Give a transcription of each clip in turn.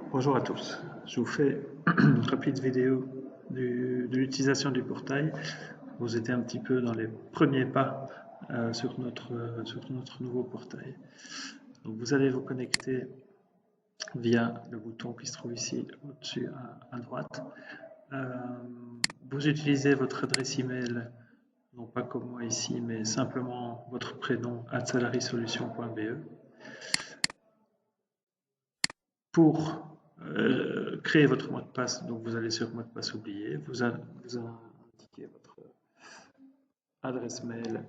Bonjour à tous, je vous fais une rapide vidéo de l'utilisation du portail. Vous aider un petit peu dans les premiers pas sur notre nouveau portail. Donc vous allez vous connecter via le bouton qui se trouve ici au-dessus à droite. Vous utilisez votre adresse email, non pas comme moi ici, mais simplement votre prénom @salarisolution.be. Pour créer votre mot de passe, donc vous allez sur mot de passe oublié, vous indiquez votre adresse mail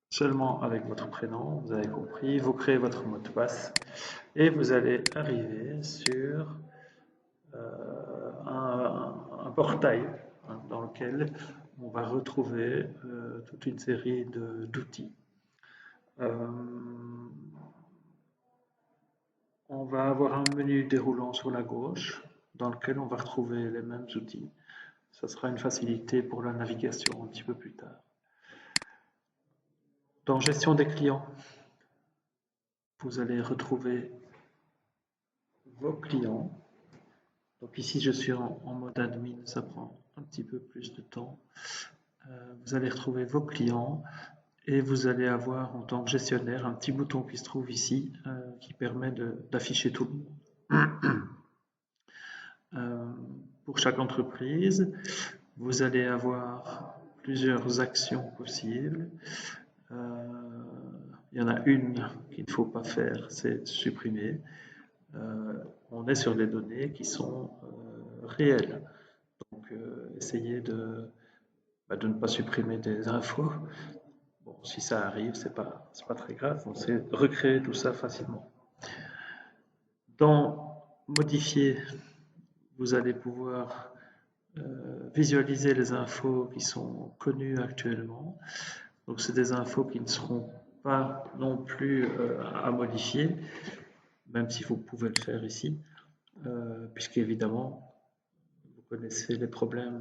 seulement avec votre prénom, vous avez compris, vous créez votre mot de passe et vous allez arriver sur un portail dans lequel on va retrouver toute une série d'outils. On va avoir un menu déroulant sur la gauche dans lequel on va retrouver les mêmes outils. Ça sera une facilité pour la navigation un petit peu plus tard. Dans gestion des clients, vous allez retrouver vos clients. Donc ici, je suis en mode admin, ça prend un petit peu plus de temps. Vous allez retrouver vos clients et vous allez avoir en tant que gestionnaire un petit bouton qui se trouve ici qui permet d'afficher tout le monde. Pour chaque entreprise, vous allez avoir plusieurs actions possibles. Il y en a une qu'il ne faut pas faire, c'est supprimer. On est sur des données qui sont réelles. Donc, essayez de ne pas supprimer des infos. Bon, si ça arrive, c'est pas très grave. On sait recréer tout ça facilement. Dans modifier, vous allez pouvoir visualiser les infos qui sont connues actuellement. Donc, c'est des infos qui ne seront pas non plus à modifier, même si vous pouvez le faire ici, puisqu'évidemment, vous connaissez les problèmes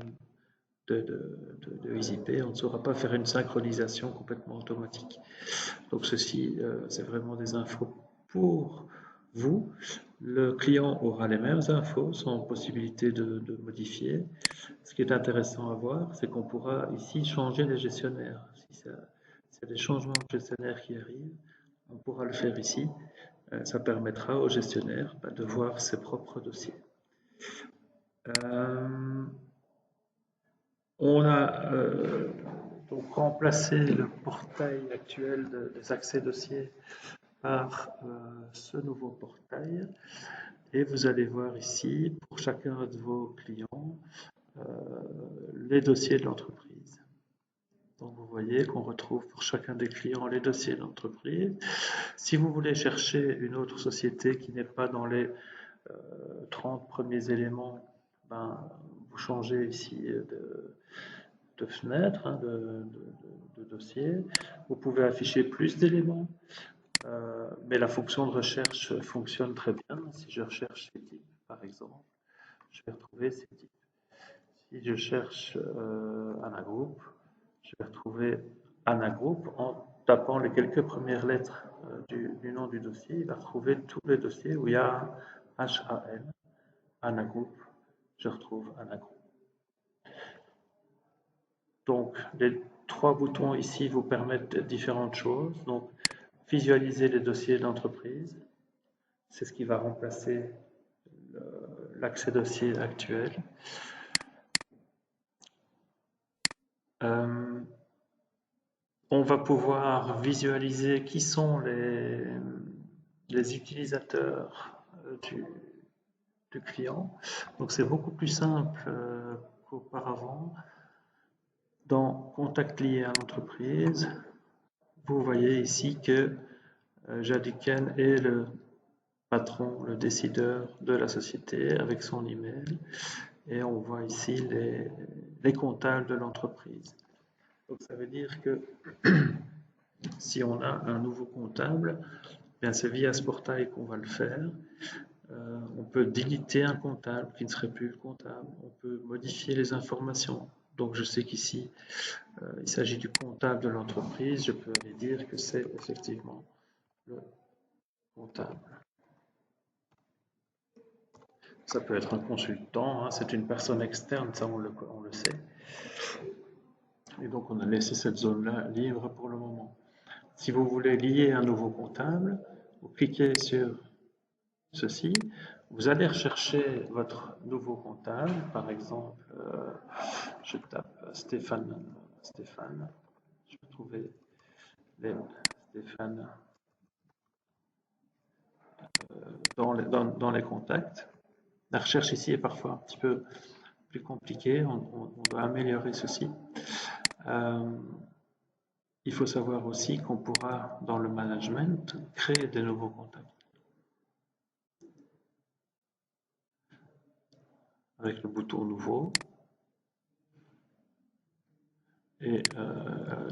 de EasyP, on ne saura pas faire une synchronisation complètement automatique. Donc ceci, c'est vraiment des infos pour vous. Le client aura les mêmes infos sans possibilité de modifier. Ce qui est intéressant à voir, c'est qu'on pourra ici changer les gestionnaires. S'il y a des changements de gestionnaire qui arrivent, on pourra le faire ici. Ça permettra au gestionnaire de voir ses propres dossiers. On a donc remplacé le portail actuel des accès dossiers par ce nouveau portail. Et vous allez voir ici, pour chacun de vos clients, les dossiers de l'entreprise. Donc vous voyez qu'on retrouve pour chacun des clients les dossiers de l'entreprise. Si vous voulez chercher une autre société qui n'est pas dans les 30 premiers éléments, vous changez ici de fenêtre, de dossier. Vous pouvez afficher plus d'éléments, mais la fonction de recherche fonctionne très bien. Si je recherche ces types, par exemple, je vais retrouver ces types. Si je cherche Anagroup, je vais retrouver Anagroup en tapant les quelques premières lettres du nom du dossier. Il va retrouver tous les dossiers où il y a HAN, Anagroup. Je retrouve Anagroup. Donc, les trois boutons ici vous permettent différentes choses. Donc, visualiser les dossiers d'entreprise, c'est ce qui va remplacer l'accès dossier actuel. On va pouvoir visualiser qui sont les utilisateurs du client. Donc, c'est beaucoup plus simple qu'auparavant. Dans Contact lié à l'entreprise, vous voyez ici que Jadiken est le patron, le décideur de la société avec son email. Et on voit ici les comptables de l'entreprise. Donc ça veut dire que si on a un nouveau comptable, bien c'est via ce portail qu'on va le faire. On peut déliter un comptable qui ne serait plus le comptable. On peut modifier les informations. Donc je sais qu'ici, il s'agit du comptable de l'entreprise. Je peux aller dire que c'est effectivement le comptable. Ça peut être un consultant, hein, c'est une personne externe, ça on le sait. Et donc on a laissé cette zone-là libre pour le moment. Si vous voulez lier un nouveau comptable, vous cliquez sur ceci, vous allez rechercher votre nouveau comptable, par exemple, je tape Stéphane, je vais trouver Stéphane dans les contacts. La recherche ici est parfois un petit peu plus compliquée, on doit améliorer ceci. Il faut savoir aussi qu'on pourra, dans le management, créer des nouveaux contacts. Avec le bouton nouveau. Et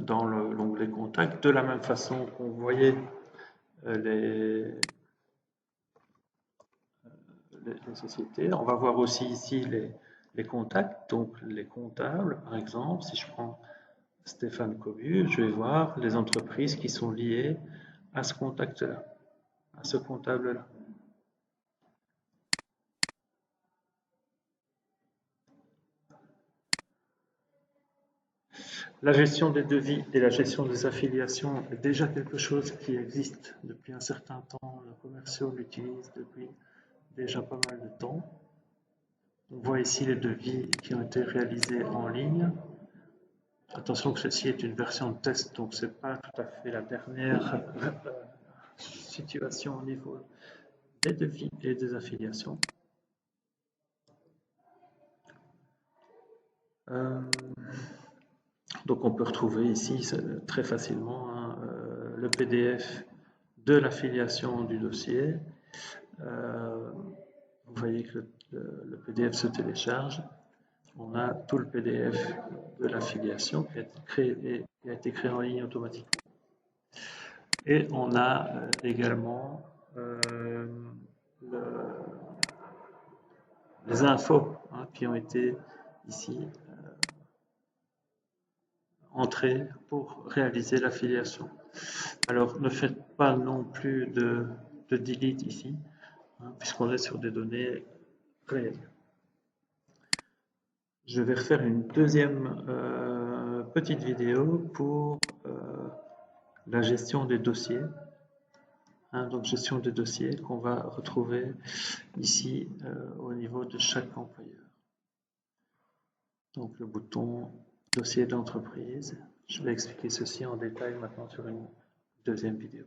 dans l'onglet contact, de la même façon qu'on voyait les sociétés, on va voir aussi ici les contacts, donc les comptables, par exemple, si je prends Stéphane Cobu, je vais voir les entreprises qui sont liées à ce contact-là, à ce comptable-là. La gestion des devis et la gestion des affiliations est déjà quelque chose qui existe depuis un certain temps. Les commerciaux l'utilisent depuis déjà pas mal de temps. On voit ici les devis qui ont été réalisés en ligne. Attention que ceci est une version de test, donc ce n'est pas tout à fait la dernière situation au niveau des devis et des affiliations. Donc on peut retrouver ici très facilement hein, le PDF de l'affiliation du dossier. Vous voyez que le PDF se télécharge. On a tout le PDF de l'affiliation qui a été créé en ligne automatiquement. Et on a également les infos hein, qui ont été ici entrées pour réaliser l'affiliation. Alors ne faites pas non plus de delete ici, hein, puisqu'on est sur des données réelles. Je vais refaire une deuxième petite vidéo pour la gestion des dossiers. Hein, donc gestion des dossiers qu'on va retrouver ici au niveau de chaque employeur. Donc le bouton dossier d'entreprise. Je vais expliquer ceci en détail maintenant sur une deuxième vidéo.